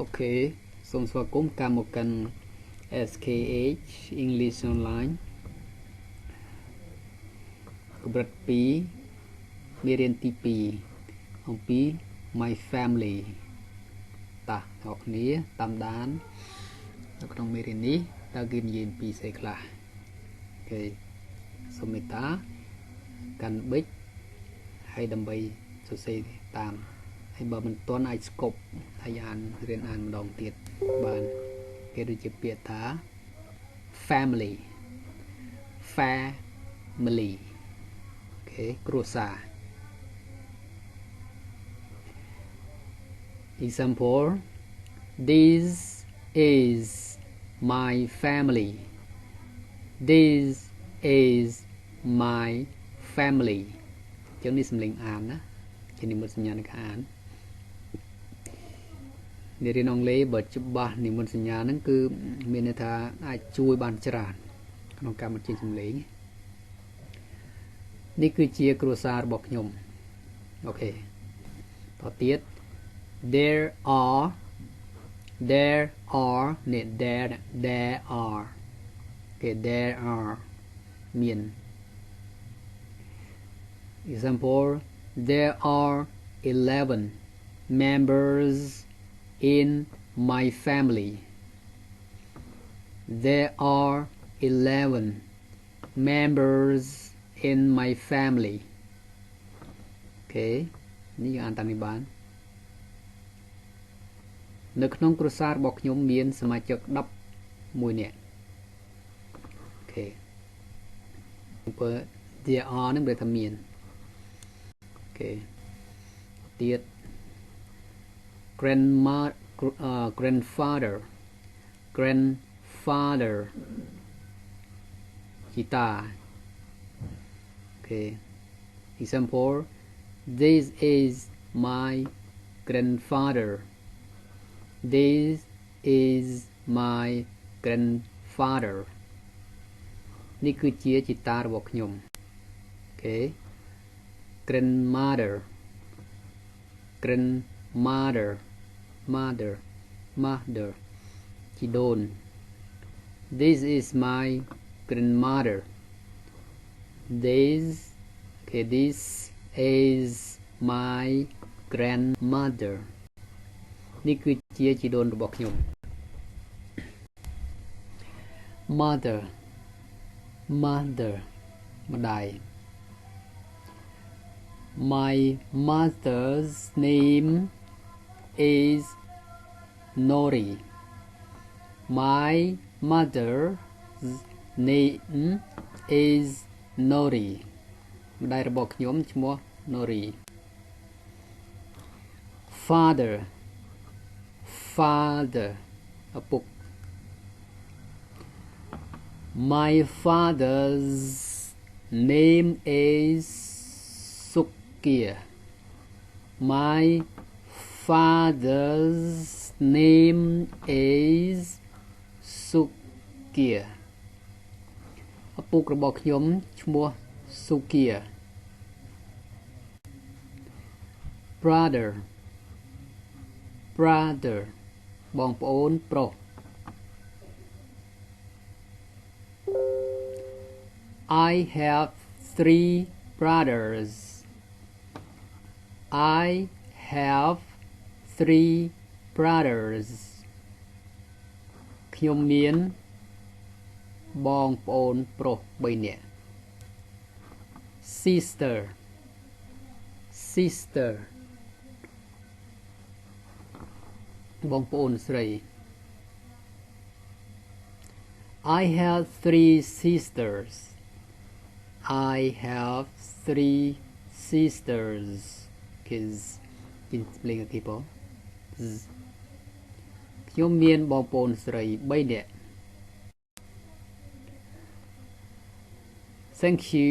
Ok,សូមស្វាគមន៍កម្មមកកាន់ SKhEnglish online កម្រិត2មេរៀនទី2អំពី My Family តាអ្នកគ្នាតាមដាននៅក្នុងមេរៀននេះតើគេនិយាយអំពីស្អីខ្លះអូខេសូមមេត្តាកាន់ប៊ិចហើយដើម្បីសរសេរតាមហើយបើមិនទាន់អាចស្គប់ហើយរៀនអានម្ដងទៀតបានគេដូចជាពាក្យថា family អូខេគ្រួសារ example this is my family this is my family ចឹងនេះសំឡេងអានណាជានិមិត្តសញ្ញានៃការអានមេរៀនអង់គ្លេសបើច្បាស់និមិត្តសញ្ញាហ្នឹងគឺមានន័យថាអាចជួយបានច្រើនក្នុងការបញ្ចេញសំឡេងនេះគឺជាគ្រួសាររបស់ខ្ញុំអូខេតទៀត there are there are គេ there are មាន example there are 11 members in my family there are 11 members in my family អូខេនេះយើងអានតាមនេះបាននៅក្នុងគ្រួសាររបស់ខ្ញុំមានសមាជិក11នាក់អូខេបើ there are នឹងវាថាមានអូខេទៀត grandfather ជីតាអូខេ example this is my grandfather this is my grandfather នេះគឺជាជីតារបស់ខ្ញុំអូខេ grandmother mother ជីដូន this is my grandmother this is my grandmother នេះគឺជាជីដូនរបស់ខ្ញុំ mother ម្ដាយ my mother's name is Nori my mother's name is Nori ម្ដាយរបស់ខ្ញុំឈ្មោះ Nori father ឪពុក my father's name is Sukia my father's name is Sukia ឪពុករបស់ខ្ញុំឈ្មោះ Sukia brother បងប្អូនប្រុស I have 3 brothers I have 3 brothers ខ្ញុំមានបងប្អូនប្រុស3នាក់ sister បងប្អូនស្រី I have 3 sisters I have 3 sisters kids in playing people ខ្ញុំមានបងប្អូនស្រី3នាក់ Thank you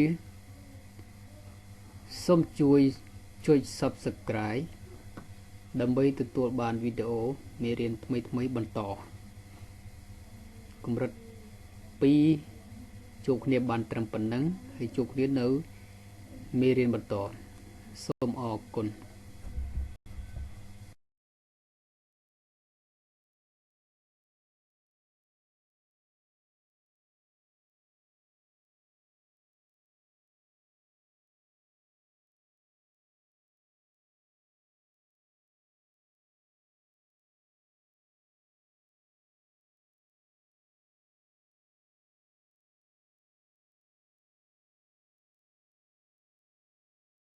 សូមជួយចុច Subscribe ដើម្បីទទួលបានវីដេអូមេរៀនថ្មីបន្តកម្រិត2ជួបគ្នាបានត្រឹមប៉ុណ្ណឹងហើយជួបគ្នានៅមេរៀនបន្តសូមអរគុណ